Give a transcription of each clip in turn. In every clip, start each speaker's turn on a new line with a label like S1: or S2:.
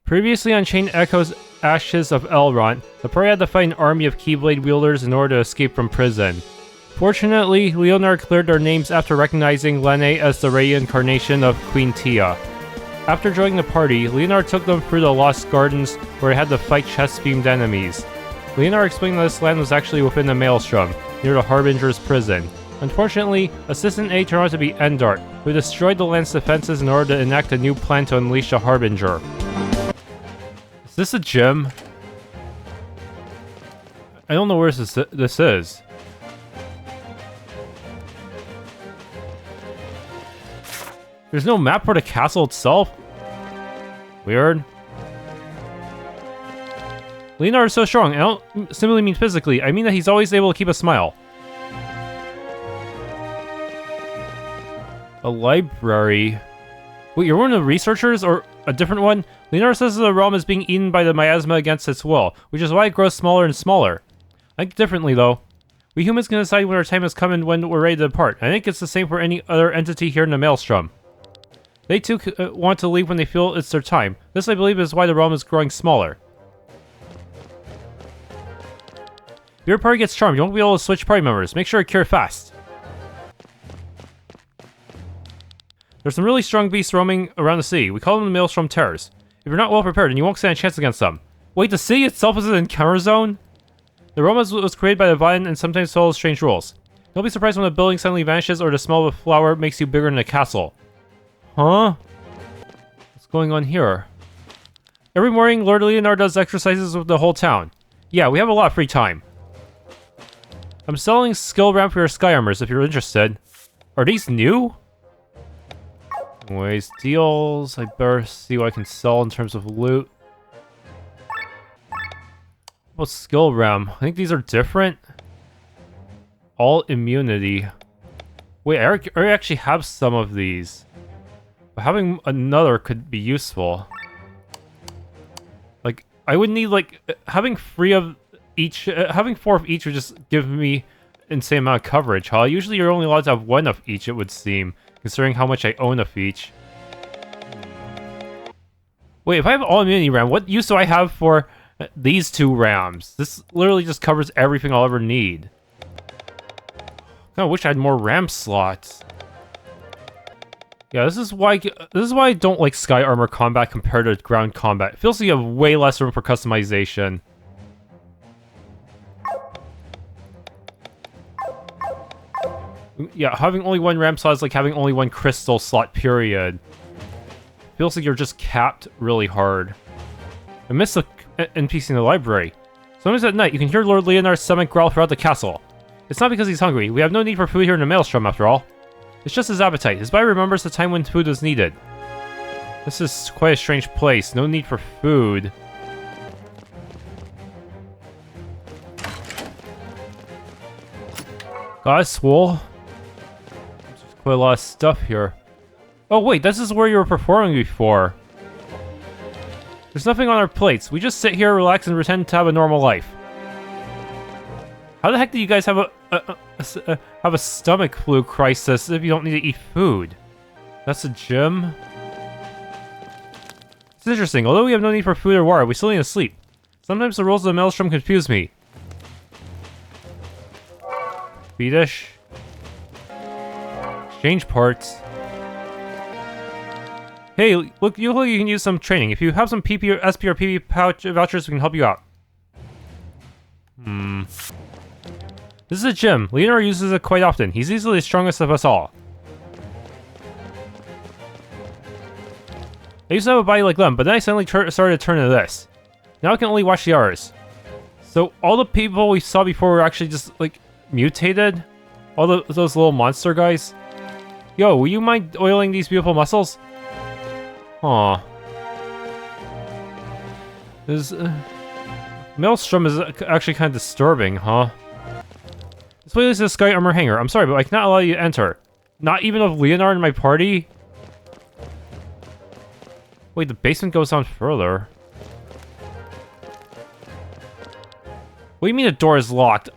S1: Previously on Chain Echo's Ashes of Elrant, the party had to fight an army of Keyblade wielders in order to escape from prison. Fortunately, Leonard cleared their names after recognizing Lene as the reincarnation of Queen Tia. After joining the party, Leonard took them through the Lost Gardens where they had to fight chest-themed enemies. Leonard explained that this land was actually within the Maelstrom, near the Harbinger's prison. Unfortunately, Assistant A turned out to be Endart, who destroyed the land's defenses in order to enact a new plan to unleash the Harbinger. Is this a gym? I don't know where this is. There's no map for the castle itself? Weird. Leonard is so strong, and I don't simply mean physically, I mean that he's always able to keep a smile. A library. Wait, you're one of the researchers, or a different one? Leonard says the realm is being eaten by the miasma against its will, which is why it grows smaller and smaller. I think differently, though. We humans can decide when our time has come and when we're ready to depart. I think it's the same for any other entity here in the Maelstrom. They too want to leave when they feel it's their time. This, I believe, is why the realm is growing smaller. If your party gets charmed, you won't be able to switch party members. Make sure to cure fast. There's some really strong beasts roaming around the city. We call them the Maelstrom Terrors. If you're not well prepared, then you won't stand a chance against them. Wait, the city itself is an encounter zone? The realm was created by the violent and sometimes follows strange rules. Don't be surprised when a building suddenly vanishes or the smell of a flower makes you bigger than a castle. Huh? What's going on here? Every morning, Lord Leonard does exercises with the whole town. Yeah, we have a lot of free time. I'm selling skill ramp for your sky armors if you're interested. Are these new? Anyways, deals. I better see what I can sell in terms of loot. What skill RAM? I think these are different. All immunity. Wait, I actually have some of these. But having another could be useful. Like, I would need, like, having 3 of each, having 4 of each would just give me insane amount of coverage, huh? Usually you're only allowed to have 1 of each, it would seem, considering how much I own of each. Wait, if I have all immunity RAM, what use do I have for these 2 RAMs? This literally just covers everything I'll ever need. I wish I had more RAM slots. Yeah, this is why I don't like Sky Armor combat compared to ground combat. It feels like you have way less room for customization. Yeah, having only 1 RAM slot is like having only 1 crystal slot, period. Feels like you're just capped really hard. I miss the NPC in the library. Sometimes at night, you can hear Lord Leonard's stomach growl throughout the castle. It's not because he's hungry. We have no need for food here in the Maelstrom, after all. It's just his appetite. His body remembers the time when food was needed. This is quite a strange place. No need for food. Got a swole. There's quite a lot of stuff here. Oh wait, this is where you were performing before. There's nothing on our plates. We just sit here, relax, and pretend to have a normal life. How the heck do you guys have a stomach flu crisis if you don't need to eat food? That's a gym? It's interesting. Although we have no need for food or water, we still need to sleep. Sometimes the rules of the Maelstrom confuse me. Feedish. Exchange parts. Hey, look, you can use some training. If you have some PP or SP or PP pouch vouchers, we can help you out. This is a gym. Leonard uses it quite often. He's easily the strongest of us all. I used to have a body like them, but then I suddenly started to turn to this. Now I can only watch the hours. So all the people we saw before were actually just, like, mutated? All those little monster guys? Yo, will you mind oiling these beautiful muscles? Aw. Maelstrom is actually kind of disturbing, huh? This place is a Sky Armor hangar. I'm sorry, but I cannot allow you to enter. Not even with Leonard in my party? Wait, the basement goes on further. What do you mean the door is locked?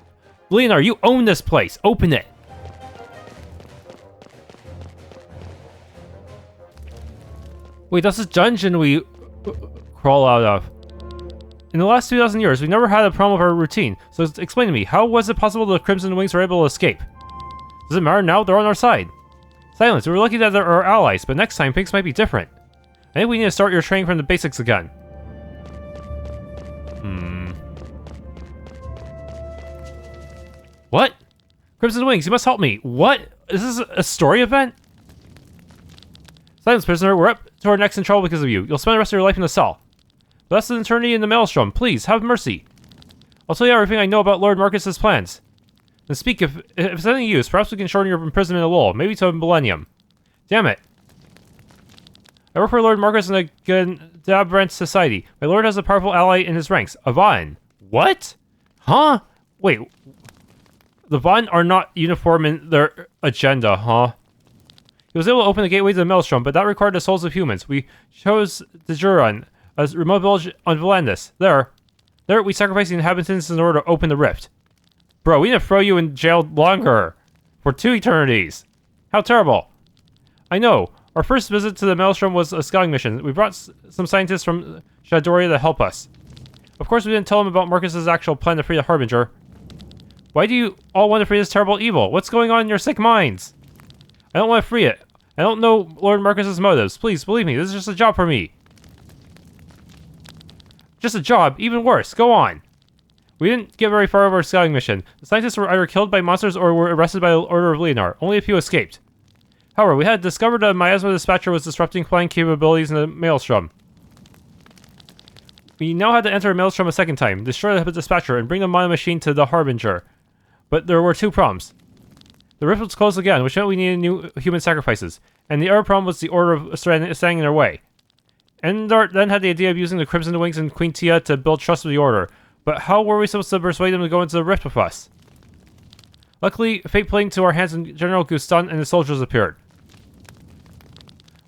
S1: Leonard, you own this place. Open it. Wait, that's the dungeon we crawl out of. In the last 2,000 years, we've never had a problem with our routine, so explain to me, how was it possible the Crimson Wings were able to escape? Does it matter now? They're on our side. Silence, we were lucky that they're our allies, but next time things might be different. I think we need to start your training from the basics again. What? Crimson Wings, you must help me. What? Is this a story event? Silence, prisoner, we're up to our necks in trouble because of you. You'll spend the rest of your life in the cell. Less than eternity in the maelstrom. Please, have mercy. I'll tell you everything I know about Lord Marcus's plans. Then speak if it's any use. Perhaps we can shorten your imprisonment a little, maybe to a millennium. Damn it. I work for Lord Marcus in the Elrant Society. My lord has a powerful ally in his ranks, a Vaughn. What? Huh? Wait. The Vaughn are not uniform in their agenda, huh? He was able to open the gateway to the Maelstrom, but that required the souls of humans. We chose the Juron, a remote village on Volandis. There we sacrificed the inhabitants in order to open the rift. Bro, we need to throw you in jail longer. For 2 eternities. How terrible. I know. Our first visit to the Maelstrom was a scouting mission. We brought some scientists from Shadoria to help us. Of course, we didn't tell them about Marcus's actual plan to free the Harbinger. Why do you all want to free this terrible evil? What's going on in your sick minds? I don't want to free it. I don't know Lord Marcus's motives. Please, believe me, this is just a job for me. Just a job? Even worse. Go on. We didn't get very far over our scouting mission. The scientists were either killed by monsters or were arrested by the Order of Leonard. Only a few escaped. However, we had discovered a miasma dispatcher was disrupting flying capabilities in the Maelstrom. We now had to enter a Maelstrom a second time, destroy the dispatcher, and bring the mana machine to the Harbinger. But there were 2 problems. The rift was closed again, which meant we needed new human sacrifices. And the other problem was the Order of standing in their way. Endar then had the idea of using the Crimson Wings and Queen Tia to build trust with the Order. But how were we supposed to persuade them to go into the rift with us? Luckily, fate played into our hands and General Gustan and his soldiers appeared.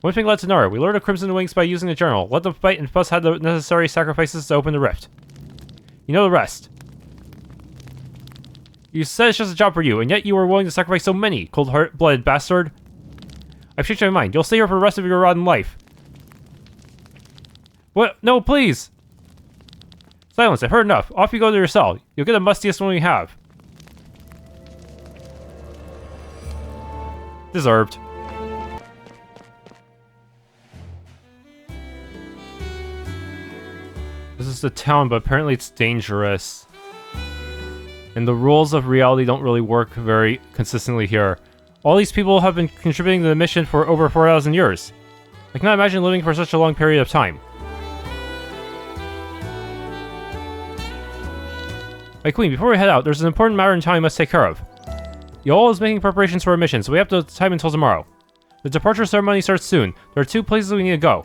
S1: One thing led to another. We lured the Crimson Wings by using the General, let them fight, and thus had the necessary sacrifices to open the rift. You know the rest. You said it's just a job for you, and yet you were willing to sacrifice so many, cold-blooded bastard. I've changed my mind. You'll stay here for the rest of your rotten life. What? No, please! Silence, I've heard enough. Off you go to your cell. You'll get the mustiest one we have. Deserved. This is the town, but apparently it's dangerous. And the rules of reality don't really work very consistently here. All these people have been contributing to the mission for over 4,000 years. I cannot imagine living for such a long period of time. My queen, before we head out, there's an important matter in town we must take care of. Yoel is making preparations for our mission, so we have time until tomorrow. The departure ceremony starts soon. There are 2 places we need to go.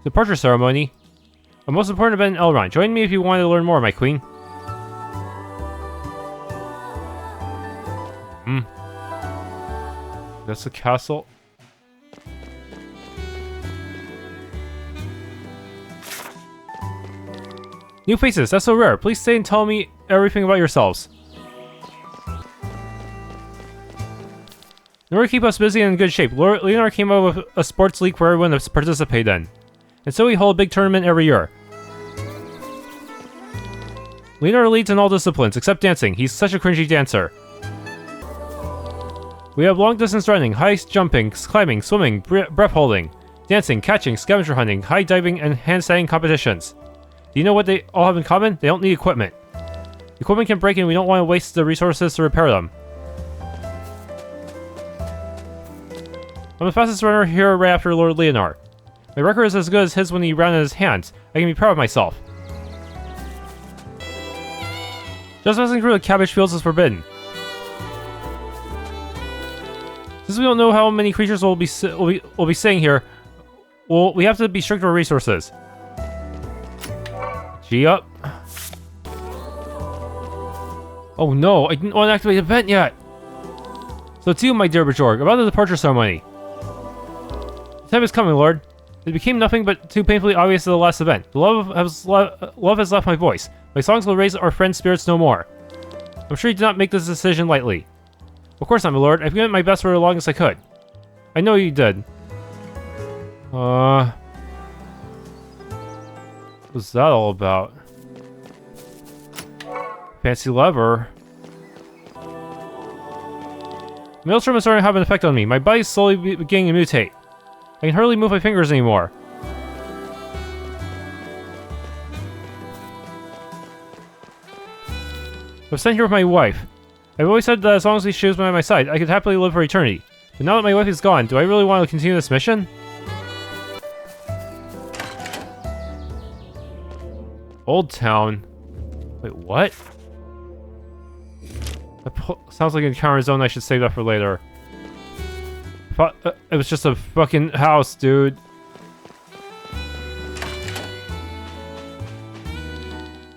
S1: Departure ceremony. The most important event in Elrond. Join me if you want to learn more, my queen. That's the castle. New faces, that's so rare. Please stay and tell me everything about yourselves. In order to keep us busy and in good shape, Lord Leonard came up with a sports league for everyone to participate in. And so we hold a big tournament every year. Leonard leads in all disciplines, except dancing. He's such a cringy dancer. We have long distance running, high jumping, climbing, swimming, breath holding, dancing, catching, scavenger hunting, high diving, and handstanding competitions. Do you know what they all have in common? They don't need equipment. Equipment can break and we don't want to waste the resources to repair them. I'm the fastest runner here right after Lord Leonard. My record is as good as his when he ran in his hands. I can be proud of myself. Just passing through the cabbage fields is forbidden. Since we don't know how many creatures will be staying here, we have to be strict with our resources. G up. Oh no, I didn't want to activate the event yet. So to you, my dear Bajorg, about the departure ceremony. The time is coming, Lord. It became nothing but too painfully obvious at the last event. The love has left my voice. My songs will raise our friends' spirits no more. I'm sure you did not make this decision lightly. Of course not, my lord. I've given it my best for as long as I could. I know you did. What's that all about? Fancy lever. Maelstrom is starting to have an effect on me. My body's slowly beginning to mutate. I can hardly move my fingers anymore. I was sent here with my wife. I've always said that as long as she was by my side, I could happily live for eternity. But now that my wife is gone, do I really want to continue this mission? Old Town. Wait, what? That sounds like an encounter zone. I should save that for later. It was just a fucking house, dude.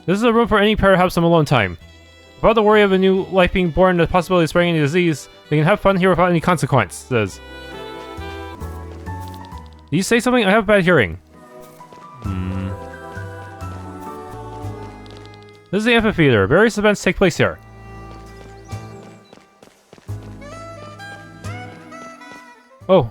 S1: This is a room for any pair to have some alone time. Without the worry of a new life being born and the possibility of spreading any disease, they can have fun here without any consequences. Did you say something? I have bad hearing. This is the amphitheater. Various events take place here. Oh.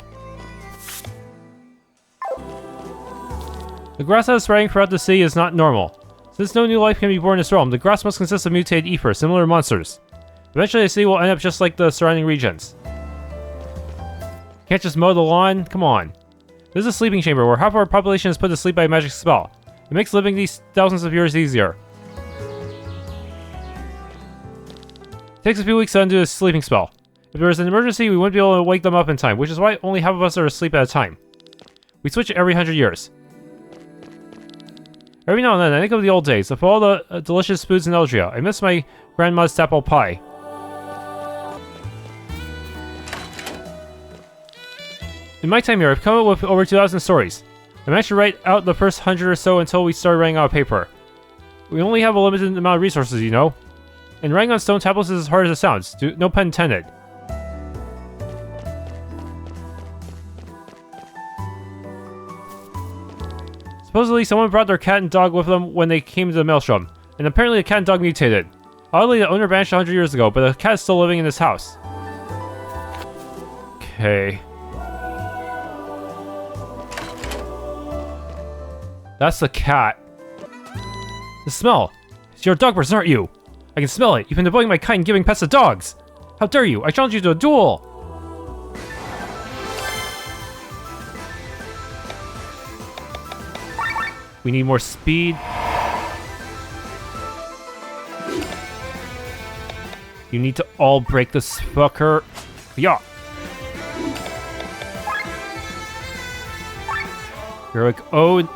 S1: The grass that is spreading throughout the city is not normal. Since no new life can be born in this realm, the grass must consist of mutated ether, similar to monsters. Eventually the city will end up just like the surrounding regions. Can't just mow the lawn? Come on. This is a sleeping chamber where half our population is put to sleep by a magic spell. It makes living these thousands of years easier. It takes a few weeks to undo a sleeping spell. If there was an emergency, we wouldn't be able to wake them up in time, which is why only half of us are asleep at a time. We switch every 100 years. Every now and then, I think of the old days, of all the delicious foods in Eldria. I miss my grandma's apple pie. In my time here, I've come up with over 2,000 stories. I managed to write out the first 100 or so until we started running out of paper. We only have a limited amount of resources, you know? And writing on stone tablets is as hard as it sounds. No pun intended. Supposedly, someone brought their cat and dog with them when they came to the Maelstrom, and apparently the cat and dog mutated. Oddly, the owner vanished 100 years ago, but the cat is still living in this house. Okay. That's the cat. The smell! You're dog person, aren't you? I can smell it. You've been devoting my kind and giving pets to dogs! How dare you! I challenge you to a duel! We need more speed. You need to all break this fucker. Yeah. You're like, oh.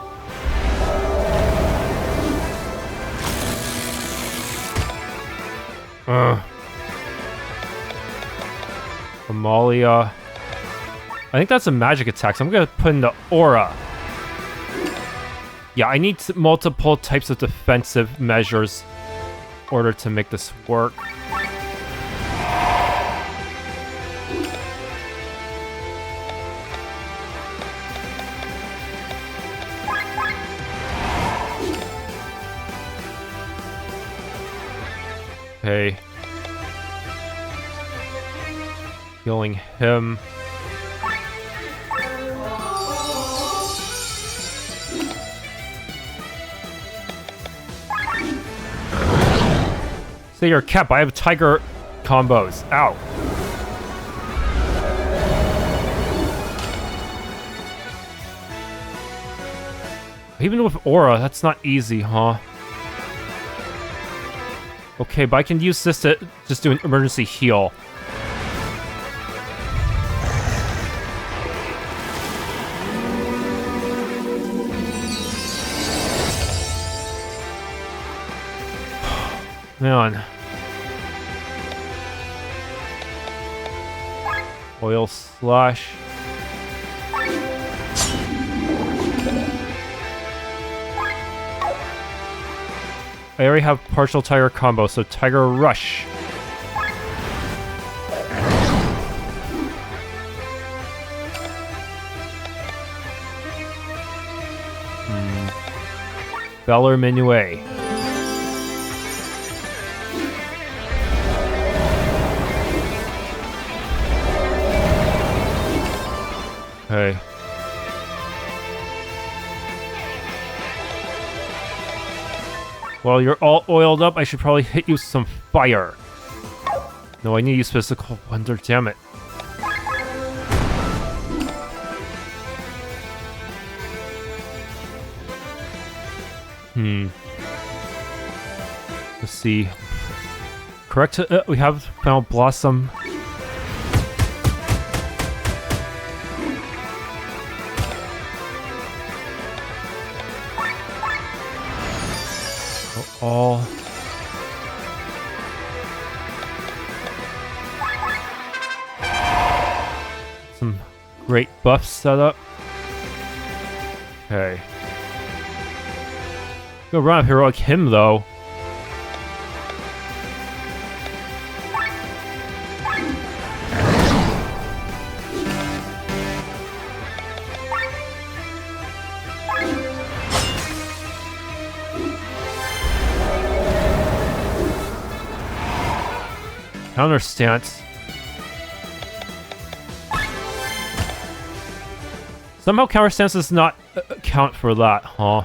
S1: Amalia. I think that's a magic attack, so I'm gonna put in the aura. Yeah, I need multiple types of defensive measures in order to make this work. Okay. Healing him. Say you're a cat, but I have tiger combos. Ow. Even with aura, that's not easy, huh? Okay, but I can use this to just do an emergency heal. Man. Oil slash. I already have partial tiger combo, so tiger rush. Valor Minuet. Okay. While you're all oiled up, I should probably hit you with some fire. No, I need to use physical wonder, damn it. Let's see. Correct, we have found Blossom. All some great buffs set up. Okay. Go run up here like him though. Counter stance. Somehow counter stance does not count for that, huh?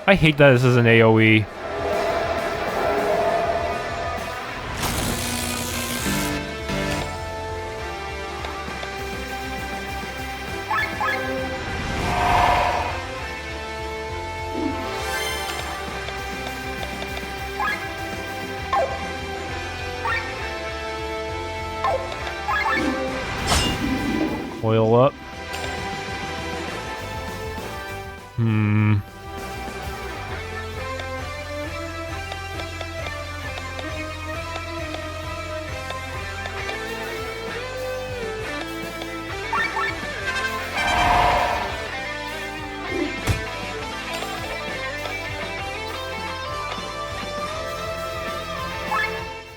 S1: I hate that this is an AoE. Oil up.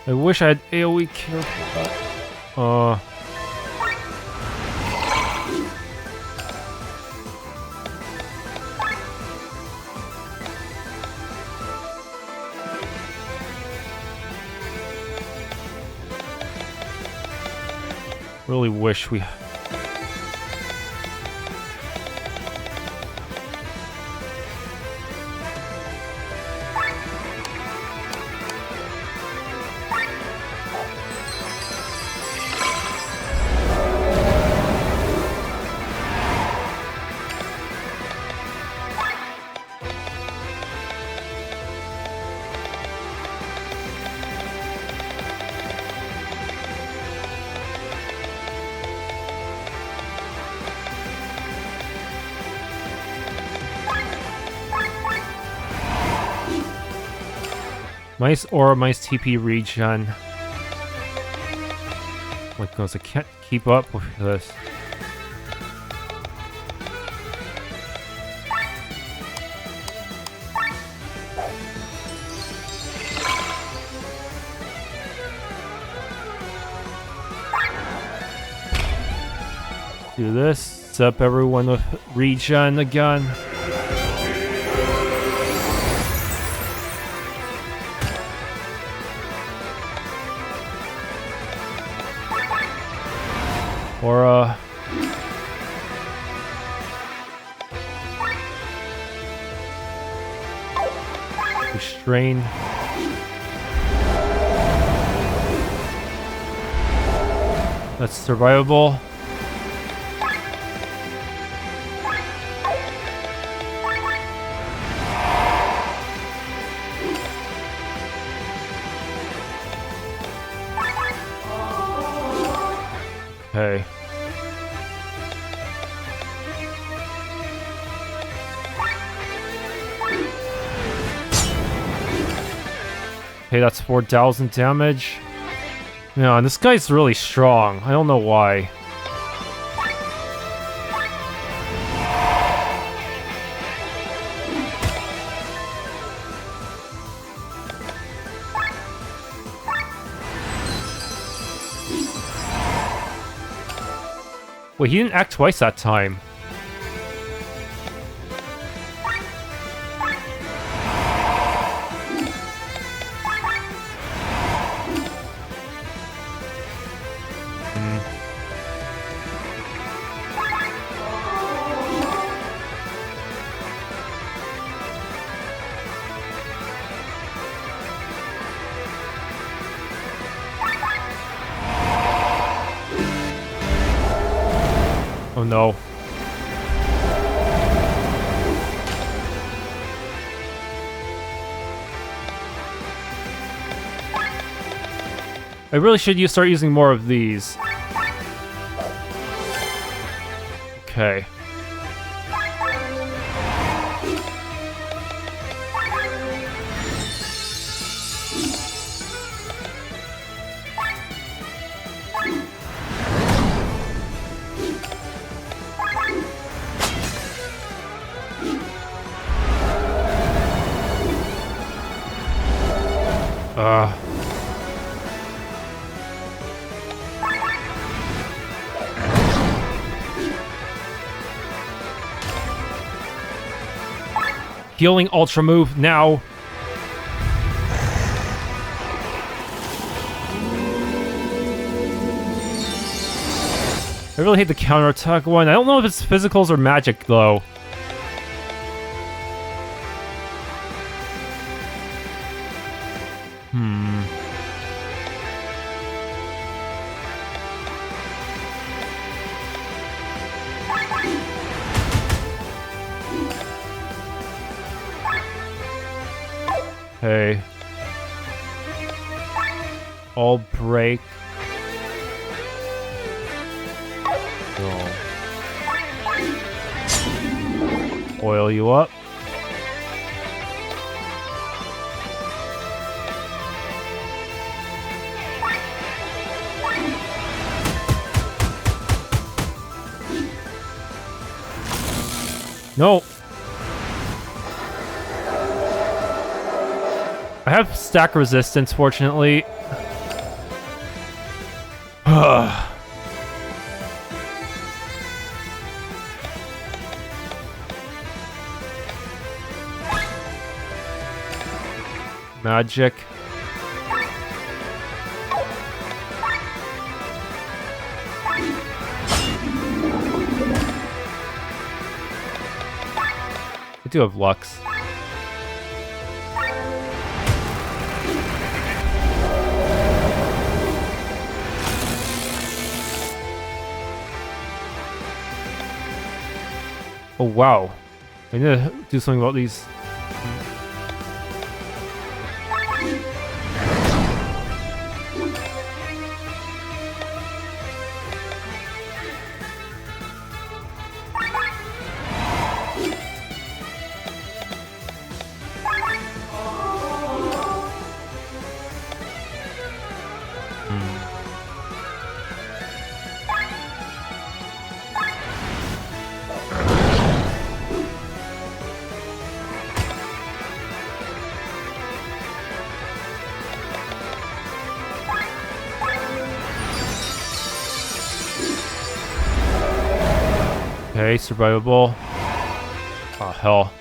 S1: I wish I had AoE cure for that. Really wish we... Minus aura, minus TP regen. Oh my goodness, I can't keep up with this. Do this, set up everyone with regen again. Aura. Restrain. That's survivable. Okay. Okay, that's 4,000 damage. Yeah, and this guy's really strong. I don't know why. Wait, he didn't act twice that time. Oh no. I really should start using more of these. Okay. Healing Ultra move now. I really hate the counterattack one. I don't know if it's physicals or magic though. Hey. All break. So. Oil you up. No. I have stack resistance, fortunately. Magic. I do have Lux. Oh wow, I need to do something about these. Okay, survivable. Oh, hell.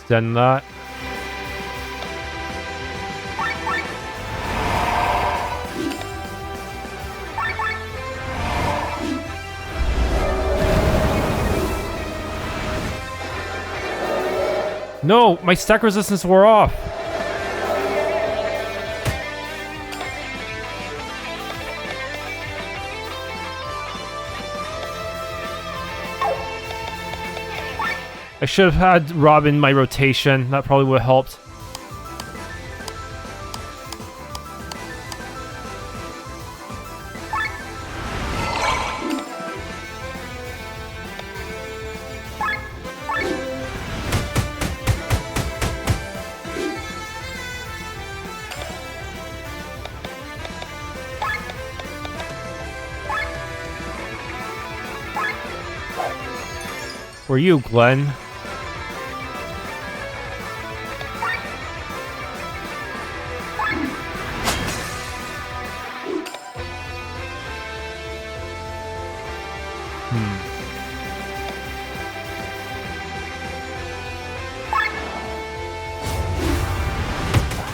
S1: Extend that. No, my stack resistance wore off. I should have had Rob in my rotation. That probably would have helped. Were you, Glenn?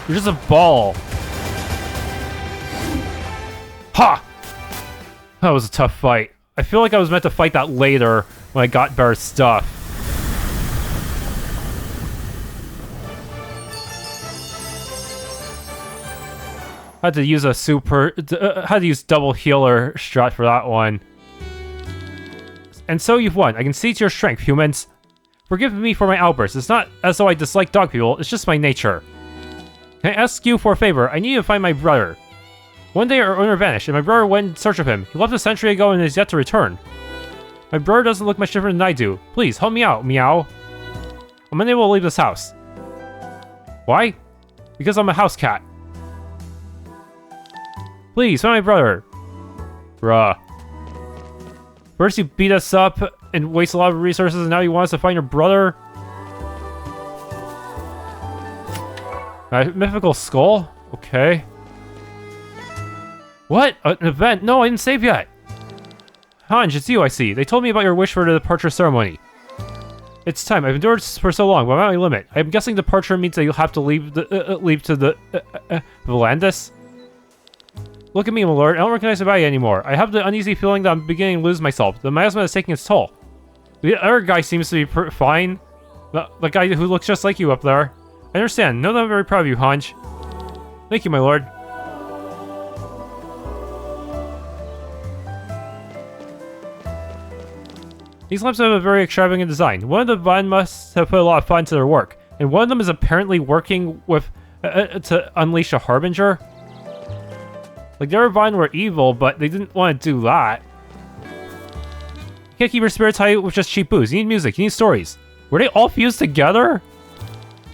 S1: You're just a ball. Ha! That was a tough fight. I feel like I was meant to fight that later when I got better stuff. I had to use a had to use double healer strat for that one. And so you've won. I can see to your strength, humans. Forgive me for my outbursts. It's not as though I dislike dog people, it's just my nature. Can I ask you for a favor? I need to find my brother. One day our owner vanished, and my brother went in search of him. He left a century ago and is yet to return. My brother doesn't look much different than I do. Please, help me out, meow. I'm unable to leave this house. Why? Because I'm a house cat. Please, find my brother. Bruh. First you beat us up and waste a lot of resources, and now you want us to find your brother? Mythical skull? Okay. What? An event? No, I didn't save yet. Hanj, it's you, I see. They told me about your wish for the departure ceremony. It's time. I've endured for so long, but I'm at my limit. I'm guessing departure means that you'll have to leave to the Volandis? Look at me, my lord. I don't recognize the body anymore. I have the uneasy feeling that I'm beginning to lose myself. The miasma is taking its toll. The other guy seems to be fine. The guy who looks just like you up there. I understand. Know that I'm very proud of you, Hanj. Thank you, my lord. These lamps have a very extravagant design. One of the Vine must have put a lot of fun into their work. And one of them is apparently working with to unleash a Harbinger. Like, their Vine were evil, but they didn't want to do that. You can't keep your spirits high with just cheap booze. You need music, you need stories. Were they all fused together?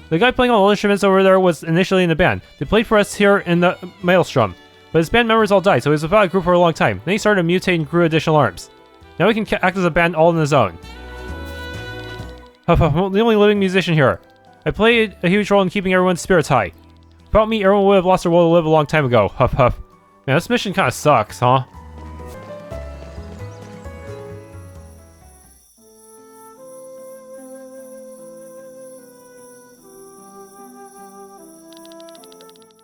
S1: The guy playing all the instruments over there was initially in the band. They played for us here in the Maelstrom. But his band members all died, so he was without a group for a long time. Then he started to mutate and grew additional arms. Now he can act as a band all on his own. I'm the only living musician here. I played a huge role in keeping everyone's spirits high. Without me, everyone would have lost their will to live a long time ago. Huff huff. Man, this mission kind of sucks, huh?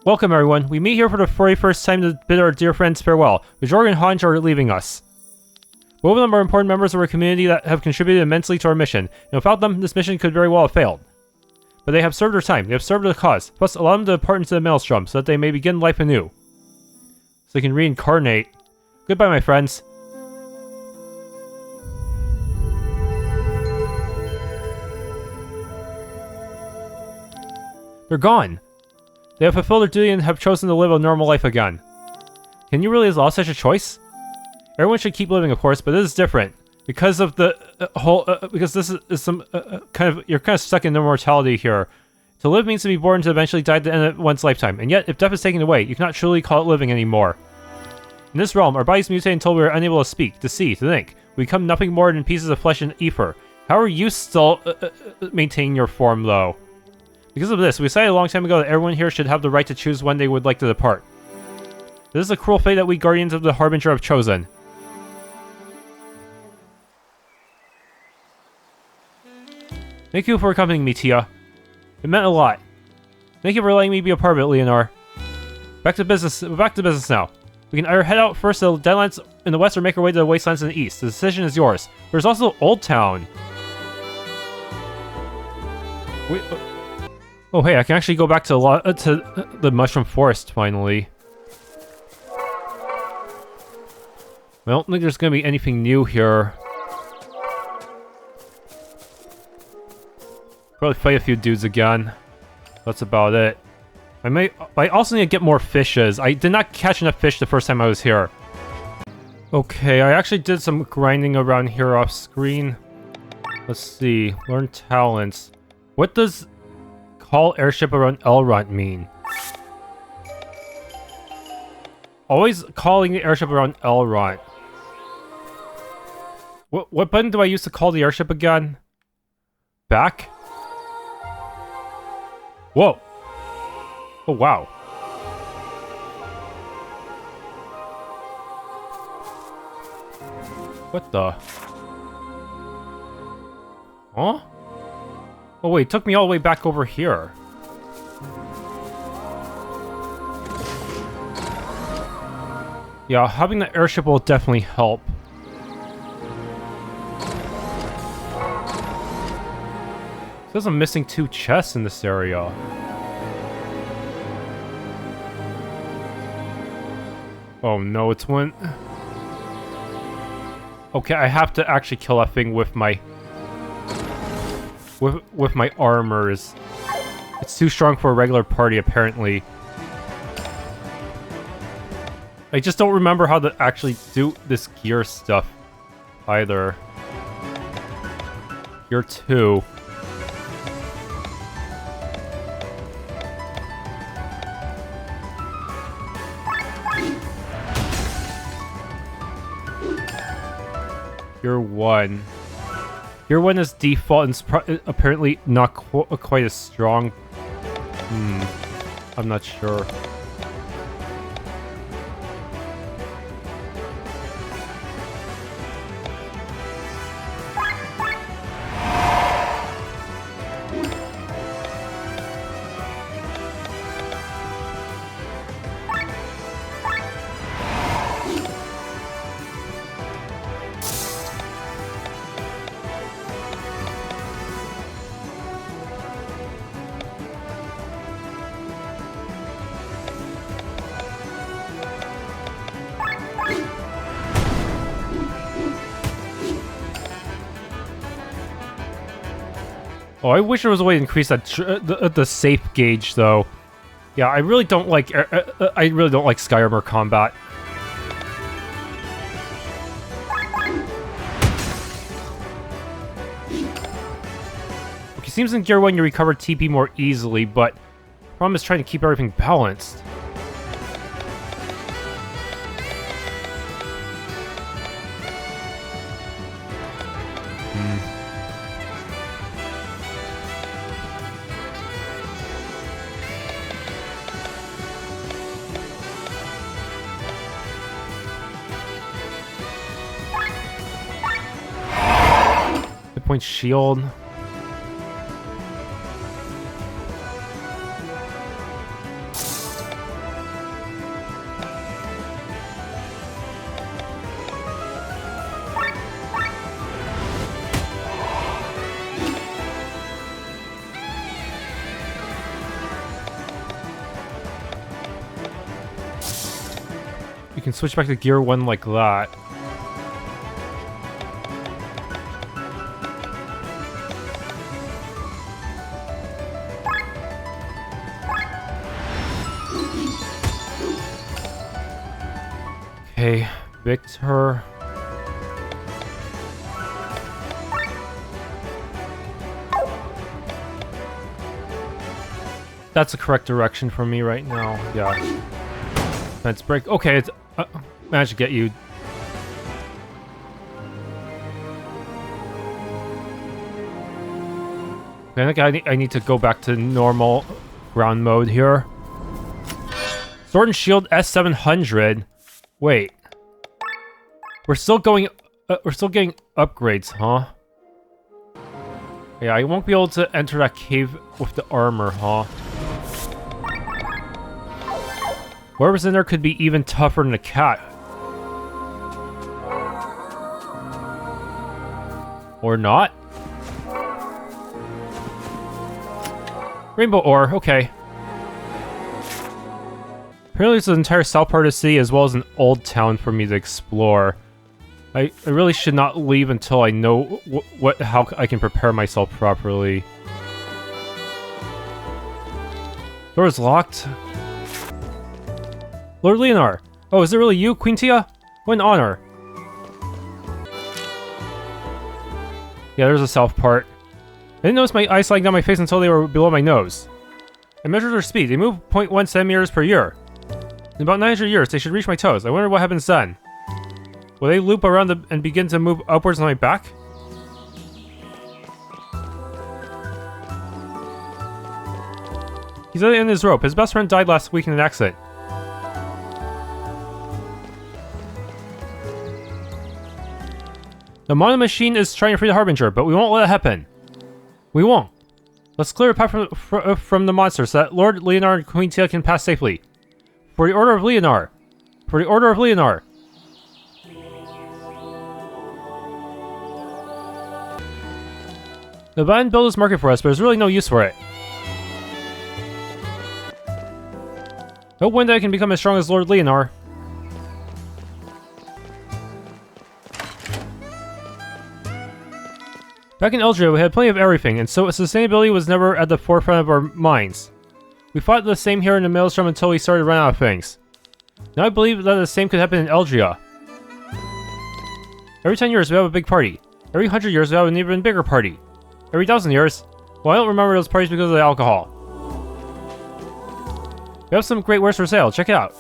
S1: Welcome, everyone. We meet here for the very first time to bid our dear friends farewell. Majorg and Hanj are leaving us. Both of them are important members of our community that have contributed immensely to our mission, and without them, this mission could very well have failed. But they have served their time, they have served the cause, plus allow them to depart into the Maelstrom so that they may begin life anew. So they can reincarnate. Goodbye, my friends. They're gone. They have fulfilled their duty and have chosen to live a normal life again. Can you really allow such a choice? Everyone should keep living, of course, but this is different. Because of the because this is some you're kind of stuck in immortality here. To live means to be born to eventually die at the end of one's lifetime, and yet, if death is taken away, you cannot truly call it living anymore. In this realm, our bodies mutate until we are unable to speak, to see, to think. We become nothing more than pieces of flesh and ether. How are you still maintaining your form, though? Because of this, we decided a long time ago that everyone here should have the right to choose when they would like to depart. This is a cruel fate that we Guardians of the Harbinger have chosen. Thank you for accompanying me, Tia. It meant a lot. Thank you for letting me be a part of it, Leonor. Back to business now. We can either head out first to the Deadlands in the west or make our way to the Wastelands in the east. The decision is yours. There's also Old Town. Wait, oh hey, I can actually go back to the Mushroom Forest, finally. I don't think there's gonna be anything new here. Probably fight a few dudes again. That's about it. I also need to get more fishes. I did not catch enough fish the first time I was here. Okay, I actually did some grinding around here off screen. Let's see. Learn talents. What does call airship around Elrant mean? Always calling the airship around Elrant. What button do I use to call the airship again? Back? Whoa! Oh, wow. What the? Huh? Oh wait, it took me all the way back over here. Yeah, having the airship will definitely help. Says I'm missing 2 chests in this area. Oh no, it's one... Okay, I have to actually kill that thing with my... With my armors. It's too strong for a regular party, apparently. I just don't remember how to actually do this gear stuff, either. Gear 2. Gear 1. Gear 1 is default and apparently not quite as strong. I'm not sure. Oh, I wish there was a way to increase that the safe gauge, though. Yeah, I really don't like sky armor combat. Okay, seems in Gear 1 you recover TP more easily, but the problem is trying to keep everything balanced. Point shield. You can switch back to Gear 1 like that. Okay, Victor. That's the correct direction for me right now. Yeah. Let's break. Okay, it's managed to get you. I think I need to go back to normal ground mode here. Sword and Shield S700. Wait. We're still getting upgrades, huh? Yeah, I won't be able to enter that cave with the armor, huh? Whoever's in there could be even tougher than a cat. Or not? Rainbow ore, okay. Apparently there's an entire south part of the city as well as an old town for me to explore. I really should not leave until I know how I can prepare myself properly. Door is locked. Lord Leonar! Oh, is it really you, Queen Tia? What an honor! Yeah, there's a south part. I didn't notice my eyes sliding down my face until they were below my nose. I measured their speed. They move 0.1 centimeters per year. In about 900 years, they should reach my toes. I wonder what happens then. Will they loop around and begin to move upwards on my back? He's at the end of his rope. His best friend died last week in an accident. The Mono Machine is trying to free the Harbinger, but we won't let it happen. We won't. Let's clear a path from the monster so that Lord Leonar and Queen Tia can pass safely. For the Order of Leonar! For the Order of Leonar! The Vine built this market for us, but there's really no use for it. Hope one day I can become as strong as Lord Leonar. Back in Eldria, we had plenty of everything, and so sustainability was never at the forefront of our minds. We fought the same here in the Maelstrom until we started running out of things. Now I believe that the same could happen in Eldria. Every 10 years we have a big party. Every 100 years we have an even bigger party. Every 1,000 years, well, I don't remember those parties because of the alcohol. We have some great wares for sale, check it out.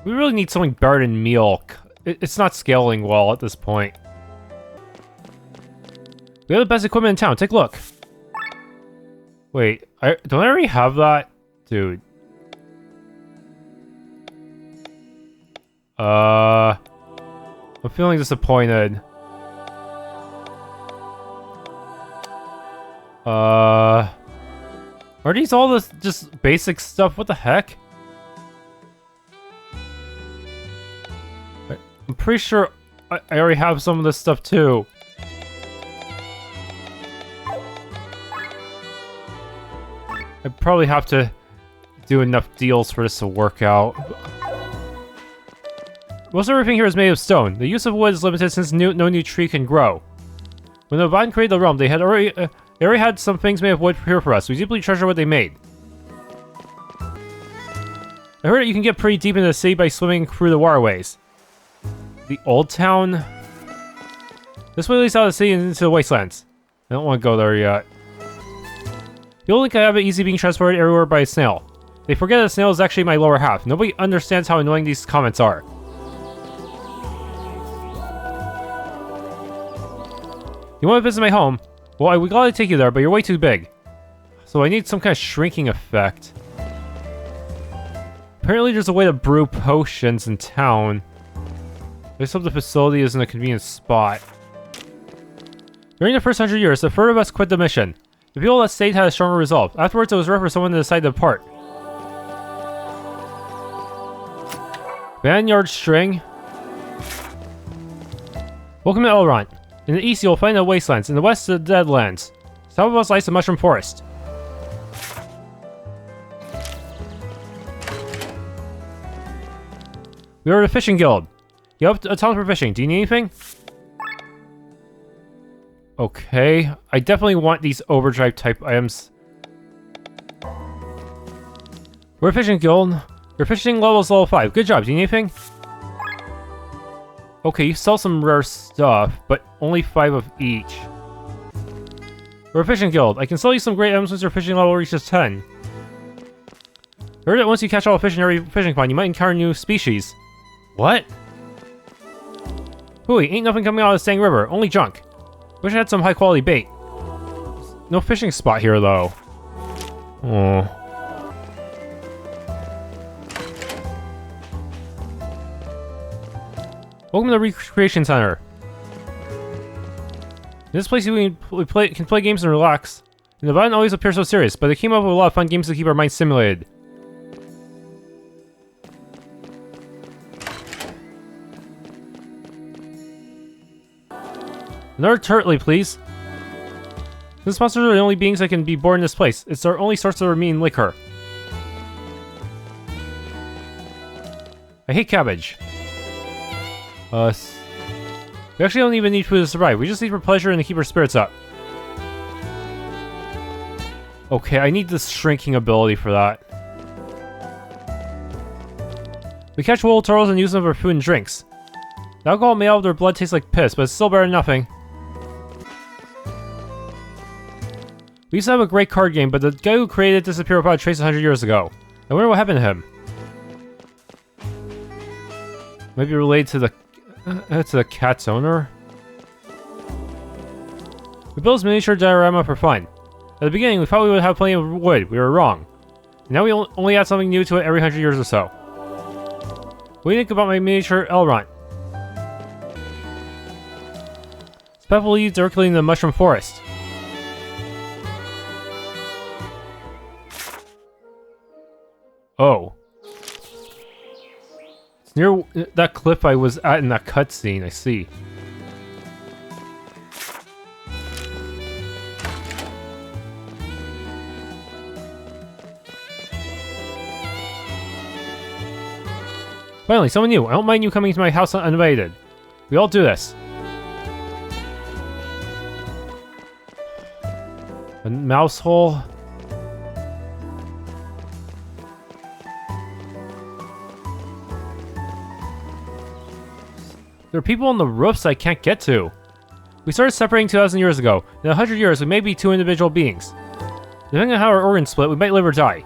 S1: We really need something better than milk. It's not scaling well at this point. We have the best equipment in town, take a look. Wait, don't I already have that? Dude. I'm feeling disappointed. Are these all this just basic stuff? What the heck? I'm pretty sure I already have some of this stuff too. I probably have to do enough deals for this to work out. Most everything here is made of stone. The use of wood is limited since no new tree can grow. When the Vine created the realm, they already had some things made of wood here for us. We deeply treasure what they made. I heard that you can get pretty deep into the city by swimming through the waterways. The old town? This way leads out of the city and into the wastelands. I don't want to go there yet. People think I have it easy being transported everywhere by a snail. They forget that a snail is actually my lower half. Nobody understands how annoying these comments are. You want to visit my home? Well, I would gladly take you there, but you're way too big. So I need some kind of shrinking effect. Apparently there's a way to brew potions in town. Let's hope the facility is in a convenient spot. During the first 100 years, the third of us quit the mission. The people that stayed had a stronger resolve. Afterwards, it was rare for someone to decide to depart. Vanguard string. Welcome to Elrant. In the east, you'll find the wastelands. In the west, the deadlands. South of us lies the mushroom forest. We are the fishing guild. You have a ton for fishing. Do you need anything? Okay. I definitely want these overdrive type items. We're a fishing guild. Your fishing level is level 5. Good job. Do you need anything? Okay, you sell some rare stuff, but only 5 of each. We're a fishing guild. I can sell you some great items once your fishing level reaches 10. I heard that once you catch all the fish in every fishing pond, you might encounter new species. What? Hooey, ain't nothing coming out of the Stang River, only junk. Wish I had some high quality bait. No fishing spot here though. Oh. Welcome to the Recreation Center. In this place we can play games and relax. And the Vine always appears so serious, but they came up with a lot of fun games to keep our minds stimulated. Another turtley, please. These monsters are the only beings that can be born in this place. It's our only source of mean liquor. I hate cabbage. We actually don't even need food to survive. We just eat for pleasure and to keep our spirits up. Okay, I need this shrinking ability for that. We catch wool turtles and use them for food and drinks. The alcohol made out of their blood tastes like piss, but it's still better than nothing. We used to have a great card game, but the guy who created it disappeared without a trace 100 years ago. I wonder what happened to him. Maybe related to the cat's owner? We built this miniature diorama for fun. At the beginning, we thought we would have plenty of wood. We were wrong. And now we only add something new to it every 100 years or so. What do you think about my miniature Elrant? This path will lead directly into the mushroom forest. Oh. It's near that cliff I was at in that cutscene, I see. Finally, someone new. I don't mind you coming to my house uninvited. We all do this. A mouse hole. There are people on the roofs I can't get to. We started separating 2,000 years ago. In 100 years, we may be two individual beings. Depending on how our organs split, we might live or die.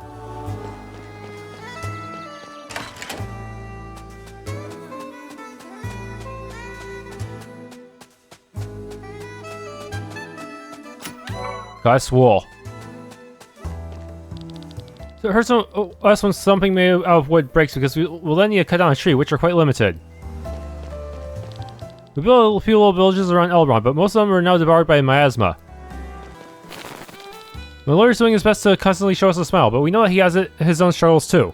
S1: That's wool. So it hurts us when something made out of wood breaks because we'll then need to cut down a tree, which are quite limited. We built a few little villages around Elrond, but most of them are now devoured by miasma. My lawyer's doing his best to constantly show us a smile, but we know that he has his own struggles too.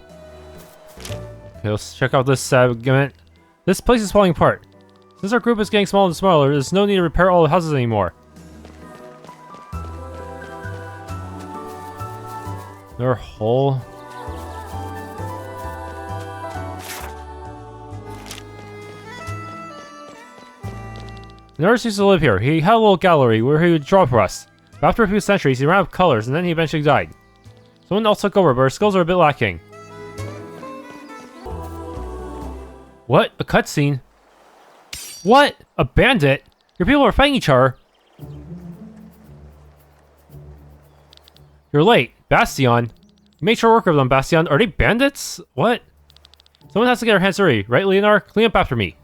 S1: Okay, let's check out this segment. This place is falling apart. Since our group is getting smaller and smaller, there's no need to repair all the houses anymore. Another hole. The artist used to live here. He had a little gallery where he would draw for us. But after a few centuries, he ran out of colors, and then he eventually died. Someone else took over, but our skills are a bit lacking. What? A cutscene? What? A bandit? Your people are fighting each other. You're late. Bastion. You made short work of them, Bastion. Are they bandits? What? Someone has to get our hands dirty, right, Leonard? Clean up after me.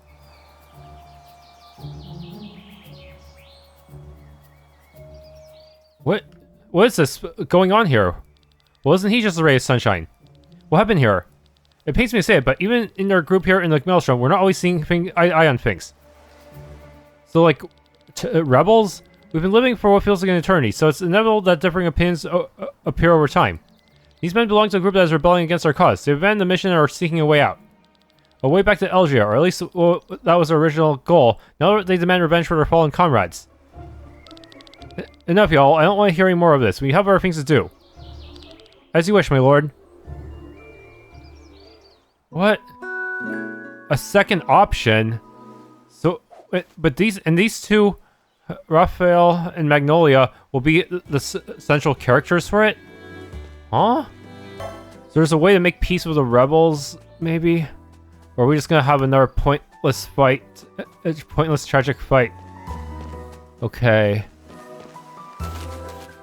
S1: What is this going on here? Well, isn't he just a ray of sunshine? What happened here? It pains me to say it, but even in our group here in the Maelstrom, we're not always seeing eye on things. So, like, rebels? We've been living for what feels like an eternity, so it's inevitable that differing opinions appear over time. These men belong to a group that is rebelling against our cause. They've abandoned the mission and are seeking a way out. A way back to Elgia, or at least that was their original goal. Now they demand revenge for their fallen comrades. Enough, y'all. I don't want to hear any more of this. We have other things to do. As you wish, my lord. What? A second option? So, but these two, Raphael and Magnolia, will be the central characters for it? Huh? So there's a way to make peace with the rebels, maybe? Or are we just gonna have another pointless fight? A pointless, tragic fight. Okay.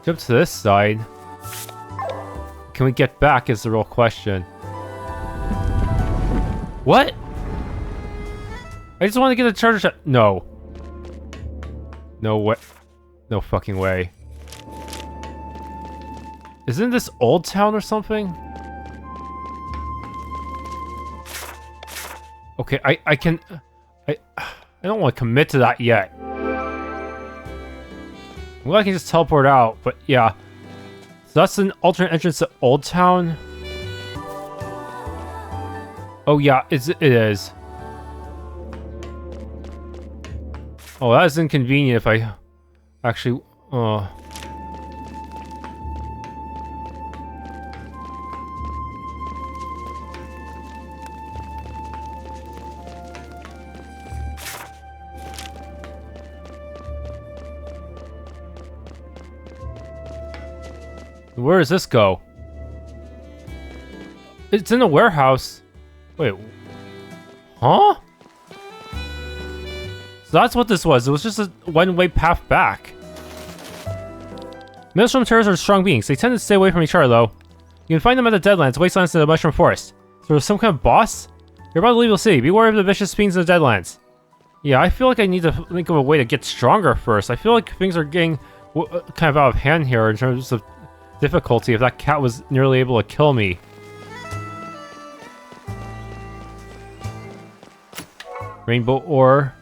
S1: Jump to this side. Can we get back is the real question. What? I just want to get a charger shot. No. No way. No fucking way. Isn't this Old Town or something? Okay, I don't want to commit to that yet. Well, I can just teleport out, but yeah. So that's an alternate entrance to Old Town. Oh yeah, it is. Oh, that is inconvenient if I actually... Where does this go? It's in a warehouse. Wait. Huh? So that's what this was. It was just a one-way path back. Maelstrom terrors are strong beings. They tend to stay away from each other, though. You can find them at the Deadlands, wastelands, and the Mushroom Forest. So there's some kind of boss? You're about to leave the city. Beware of the vicious fiends in the Deadlands. Yeah, I feel like I need to think of a way to get stronger first. I feel like things are getting kind of out of hand here in terms of difficulty if that cat was nearly able to kill me. Rainbow ore.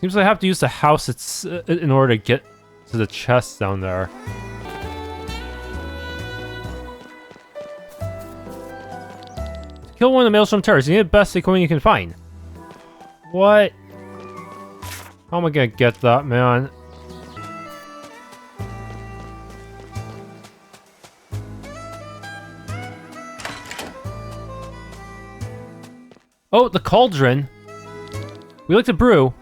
S1: Seems like I have to use the house in order to get to the chest down there. To kill one of the Maelstrom terrors, you need the best equipment you can find. What? How am I gonna get that, man? Oh, the cauldron. We like to brew.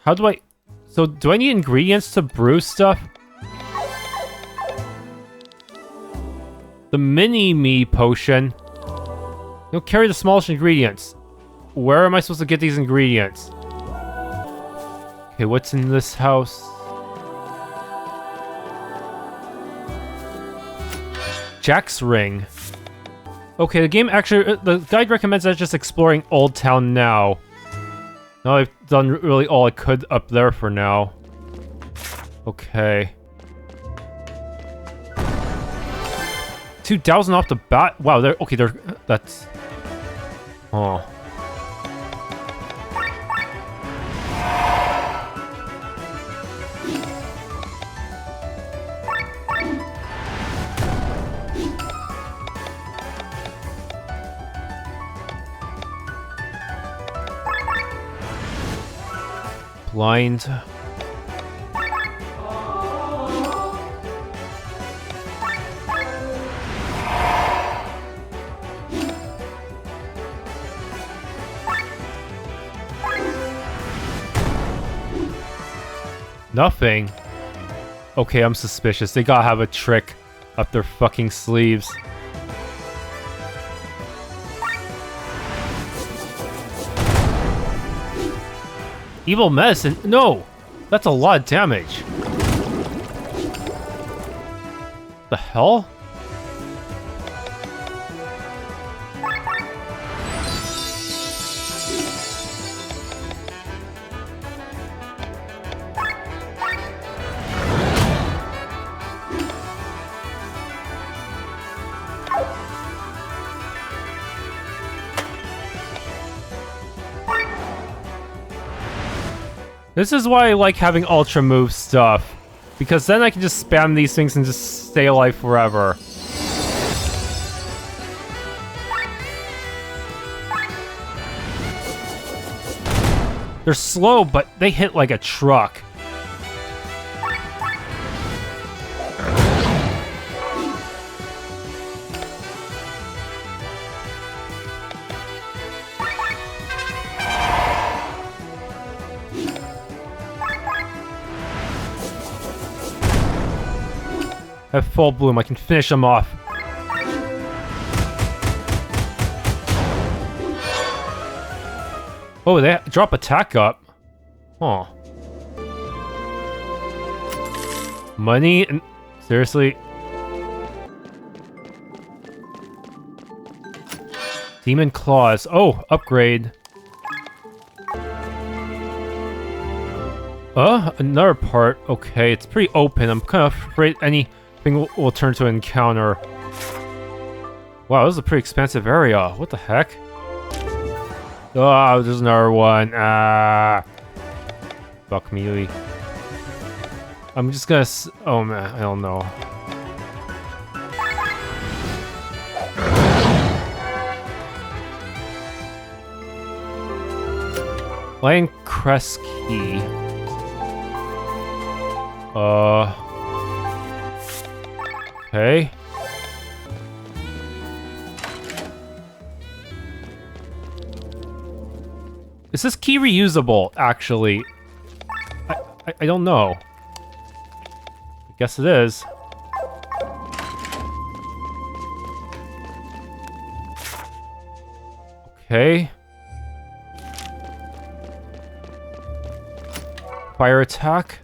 S1: How do I... So, do I need ingredients to brew stuff? The mini-me potion. You'll carry the smallest ingredients. Where am I supposed to get these ingredients? Okay, what's in this house? Jack's ring. Okay, the game actually... the guide recommends us just exploring Old Town now. Now I've done really all I could up there for now. Okay. 2,000 off the bat? Wow, they're... Okay, they're... That's... Oh. Blind. Nothing. Okay, I'm suspicious. They gotta have a trick up their fucking sleeves. Evil medicine? No! That's a lot of damage. The hell? This is why I like having Ultra Move stuff. Because then I can just spam these things and just stay alive forever. They're slow, but they hit like a truck. At full bloom, I can finish them off. Oh, they drop attack up. Huh. Money? Seriously? Demon Claws. Oh, upgrade. Another part. Okay, it's pretty open. I'm kind of afraid anything will turn to an encounter. Wow, this is a pretty expansive area. What the heck? Oh, there's another one. Ah. Fuck me. I'm just gonna... Oh, man. I don't know. Lion Crest Key. Okay. Is this key reusable, actually? I don't know. I guess it is. Okay. Fire attack.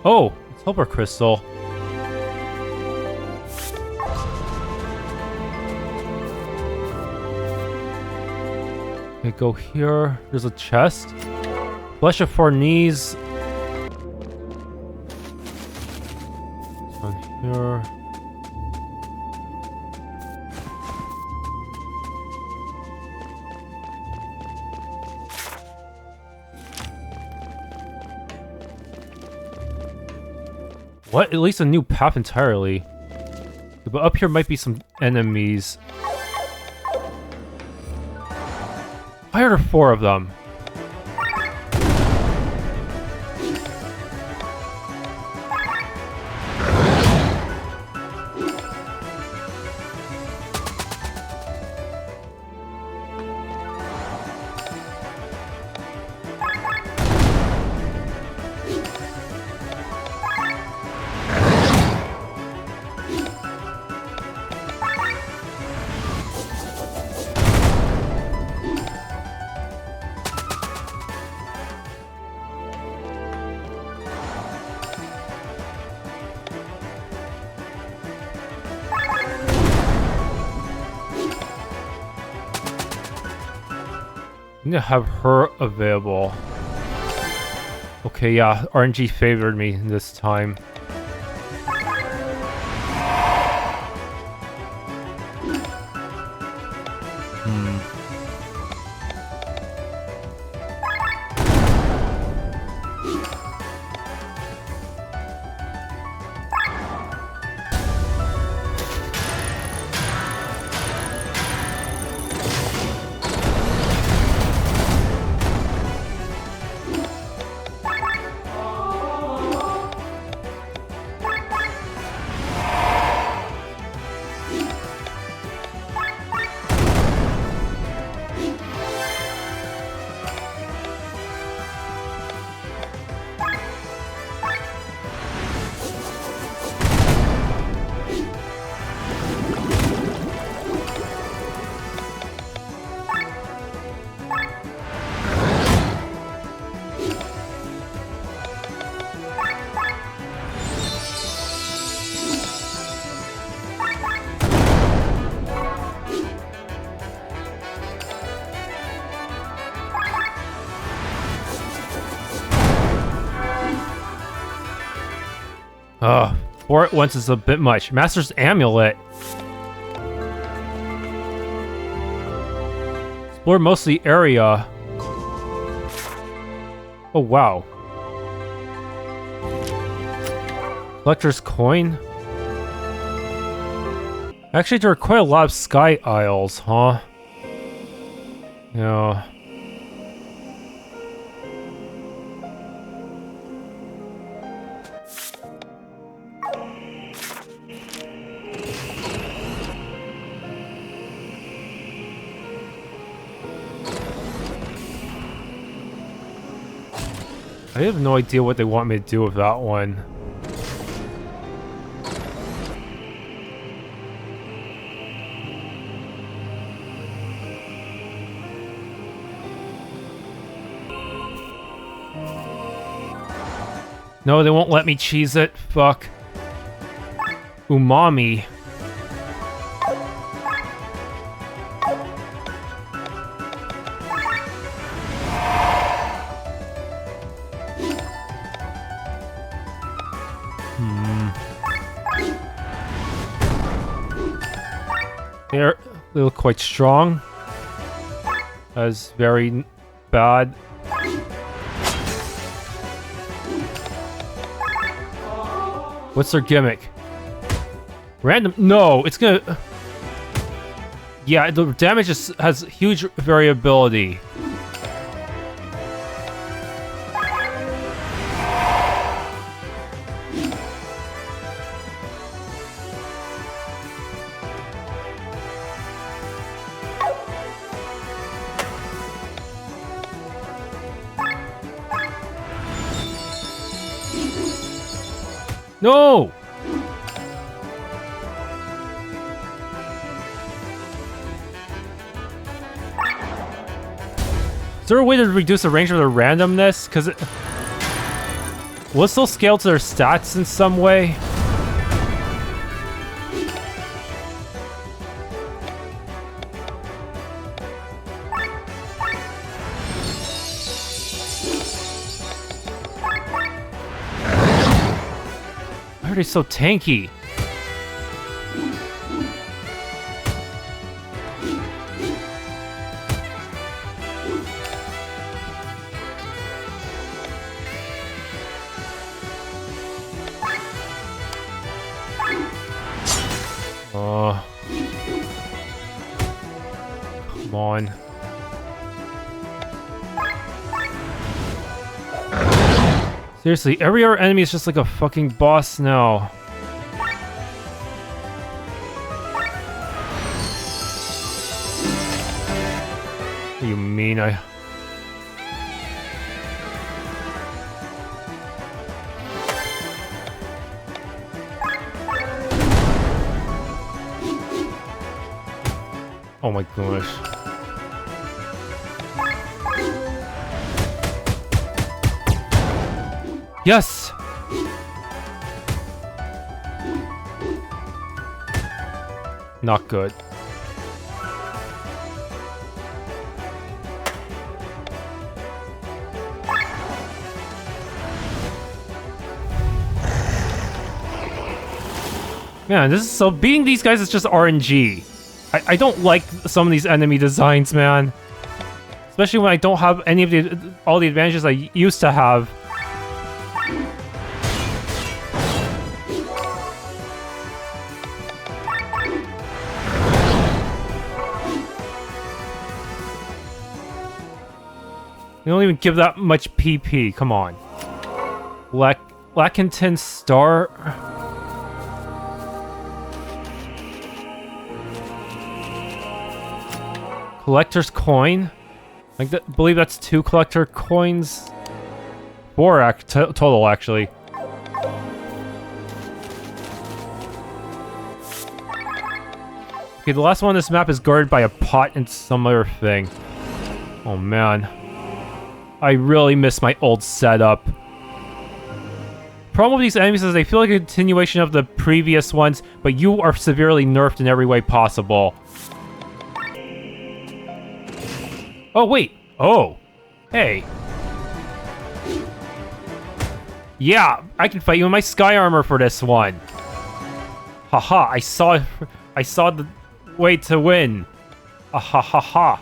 S1: Oh, it's Helper Crystal. Okay, go here. There's a chest. Flesh of Four Knees. On here. What? At least a new path entirely. But up here might be some enemies. Why are there 4 of them? I need to have her available. Okay, yeah, RNG favored me this time. Ugh, 4 at once is a bit much. Master's Amulet. Explore most of the area. Oh, wow. Collector's Coin? Actually, there are quite a lot of Sky Isles, huh? Yeah. I have no idea what they want me to do with that one. No, they won't let me cheese it. Fuck. Umami. They look quite strong. That's very bad. What's their gimmick? Random? No, it's gonna... Yeah, the damage has huge variability. No! Is there a way to reduce the range of their randomness? Because it... will it still scale to their stats in some way? Why are they so tanky? Come on. Seriously, every other enemy is just like a fucking boss now. What do you mean Oh my gosh. Yes! Not good. Man, this is so... beating these guys is just RNG. I don't like some of these enemy designs, man. Especially when I don't have any of all the advantages I used to have. They don't even give that much PP, come on. Lackington Star... Collector's coin? I believe that's 2 collector coins. 4 total, actually. Okay, the last one on this map is guarded by a pot and some other thing. Oh man. I really miss my old setup. Problem with these enemies is they feel like a continuation of the previous ones, but you are severely nerfed in every way possible. Oh, wait. Oh. Hey. Yeah, I can fight you in my sky armor for this one. Haha, I saw the way to win. Ah ha ha ha.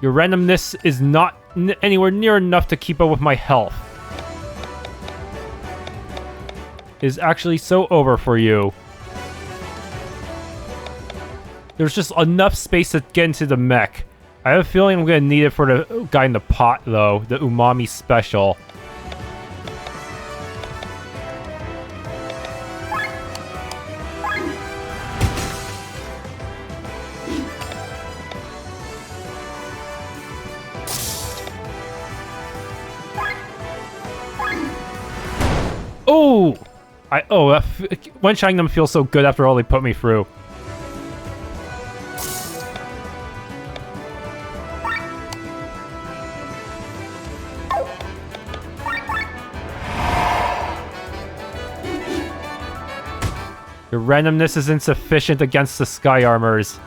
S1: Your randomness is not anywhere near enough to keep up with my health. Is actually so over for you. There's just enough space to get into the mech. I have a feeling I'm gonna need it for the guy in the pot, though. The Umami special. Oh! One-shotting them feels so good after all they put me through. Your randomness is insufficient against the sky armors.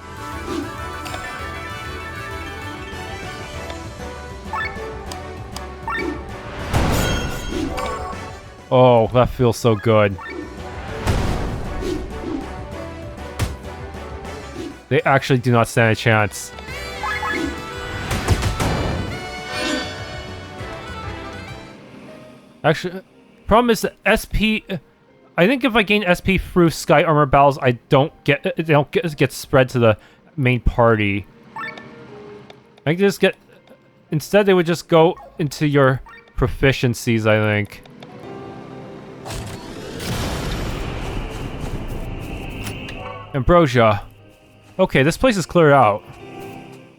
S1: Oh, that feels so good. They actually do not stand a chance. Actually, problem is SP... I think if I gain SP through Sky Armor battles, they don't get spread to the main party. I can just get... Instead, they would just go into your proficiencies, I think. Ambrosia. Okay, this place is cleared out.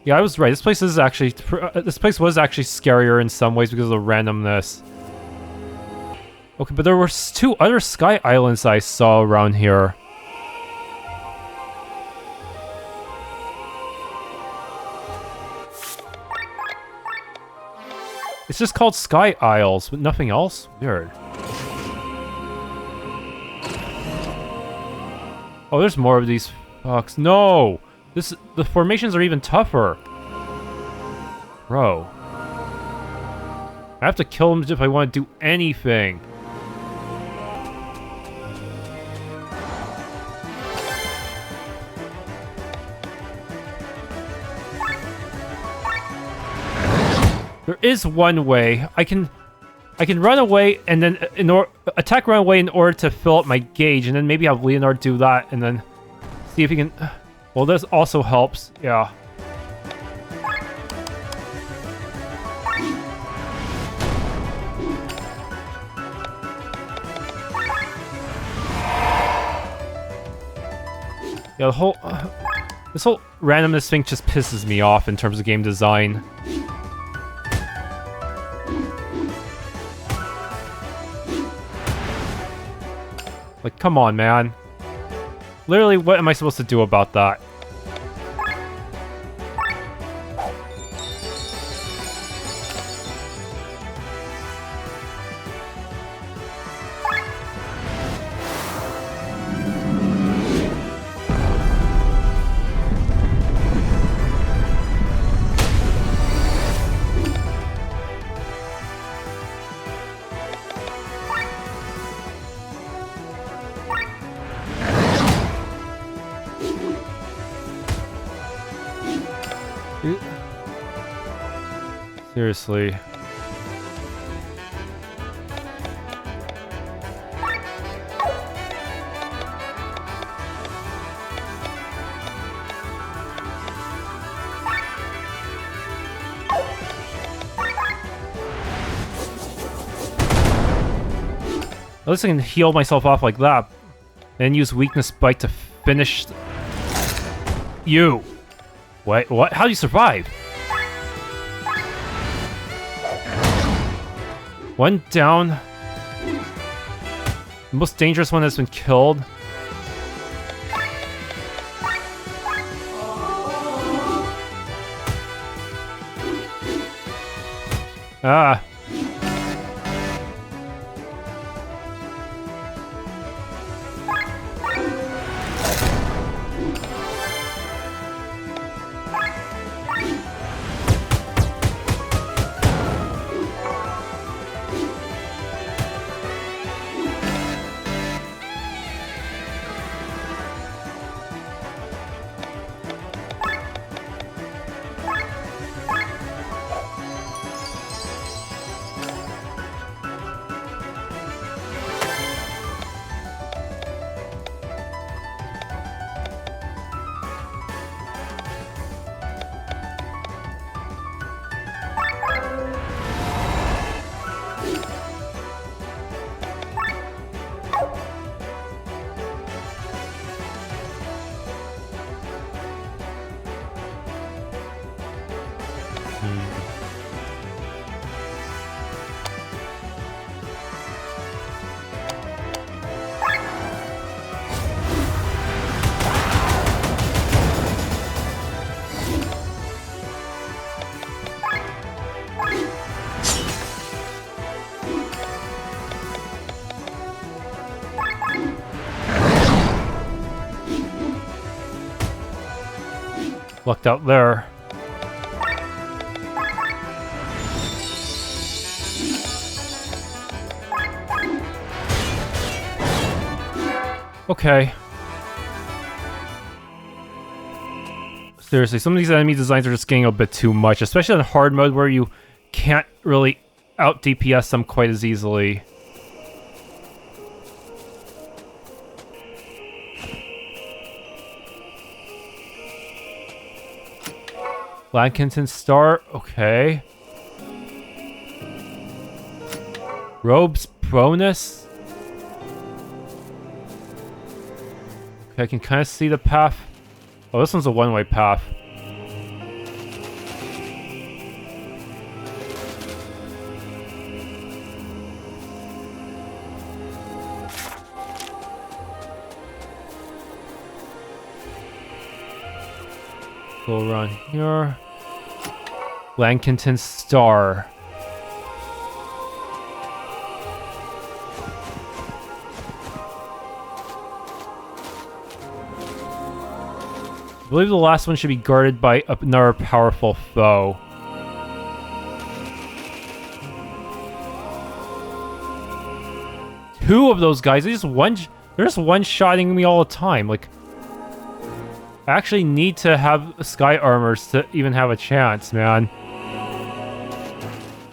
S1: Yeah, I was right. This place was actually scarier in some ways because of the randomness. Okay, but there were 2 other sky islands I saw around here. It's just called Sky Isles, but nothing else? Weird. Oh, there's more of these fucks. No! The formations are even tougher. Bro. I have to kill them if I want to do anything. There is one way. I can run away and then attack run away in order to fill up my gauge, and then maybe have Leonard do that, and then see if he can. Well, this also helps. Yeah. Yeah, the whole... this whole randomness thing just pisses me off in terms of game design. Like, come on, man. Literally, what am I supposed to do about that? Seriously. At least I can heal myself off like that. And use weakness bite to finish... you! Wait, what? How do you survive? One down. The most dangerous one has been killed. Ah. Lucked out there. Okay. Seriously, some of these enemy designs are just getting a bit too much, especially in hard mode where you can't really out DPS them quite as easily. Lankington Star, okay. Robes bonus. Okay, I can kind of see the path. Oh, this one's a one-way path. Go around here. Lankington Star. I believe the last one should be guarded by another powerful foe. Two of those guys, they're just one-shotting me all the time. Like, I actually need to have sky armors to even have a chance, man.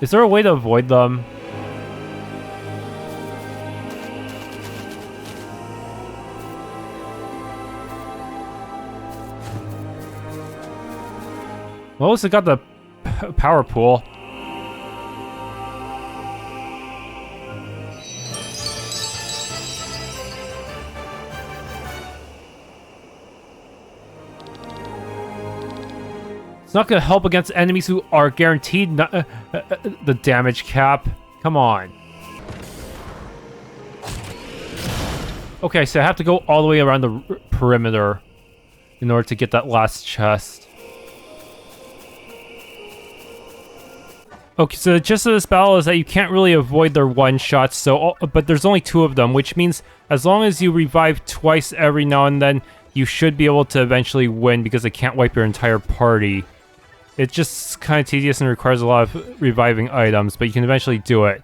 S1: Is there a way to avoid them? Well, at least it got the power pool. It's not gonna help against enemies who are guaranteed the damage cap. Come on. Okay, so I have to go all the way around the perimeter in order to get that last chest. Okay, so the gist of this battle is that you can't really avoid their one-shots, but there's only 2 of them, which means as long as you revive twice every now and then, you should be able to eventually win because they can't wipe your entire party. It's just kind of tedious and requires a lot of reviving items, but you can eventually do it.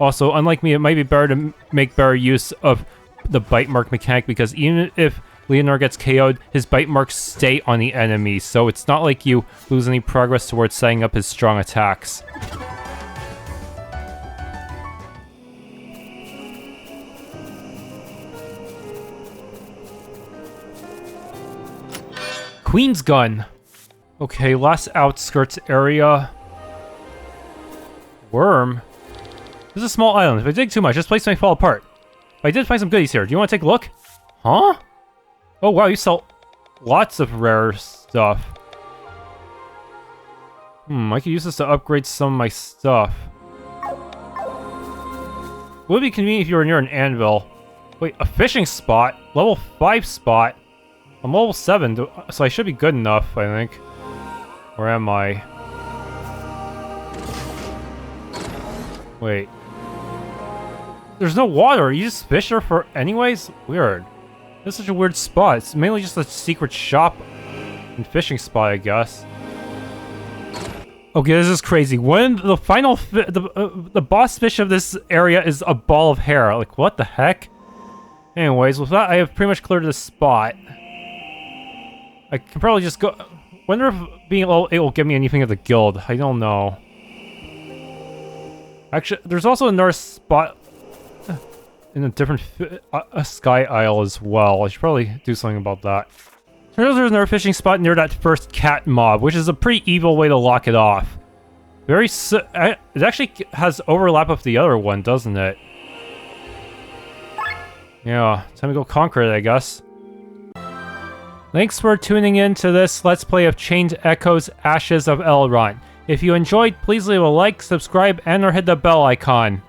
S1: Also, unlike me, it might be better to make better use of the bite mark mechanic because even if Leonor gets KO'd, his bite marks stay on the enemy, so it's not like you lose any progress towards setting up his strong attacks. Queen's Gun. Okay, last outskirts area. Worm? This is a small island. If I dig too much, this place may fall apart. But I did find some goodies here. Do you want to take a look? Huh? Oh wow, you sell lots of rare stuff. I could use this to upgrade some of my stuff. It would be convenient if you were near an anvil. Wait, a fishing spot? Level 5 spot? I'm level 7, so I should be good enough, I think. Where am I? Wait. There's no water, you just fish there for anyways? Weird. This is such a weird spot. It's mainly just a secret shop and fishing spot, I guess. Okay, this is crazy. When the final the boss fish of this area is a ball of hair. Like, what the heck? Anyways, with that, I have pretty much cleared this spot. I can probably just go... Wonder if being level 8 will give me anything at the guild. I don't know. Actually, there's also another spot in a different Sky Isle as well. I should probably do something about that. Turns out there's another fishing spot near that first cat mob, which is a pretty evil way to lock it off. It actually has overlap with the other one, doesn't it? Yeah, time to go conquer it, I guess. Thanks for tuning in to this Let's Play of Chained Echoes Ashes of Elrant. If you enjoyed, please leave a like, subscribe, and or hit the bell icon.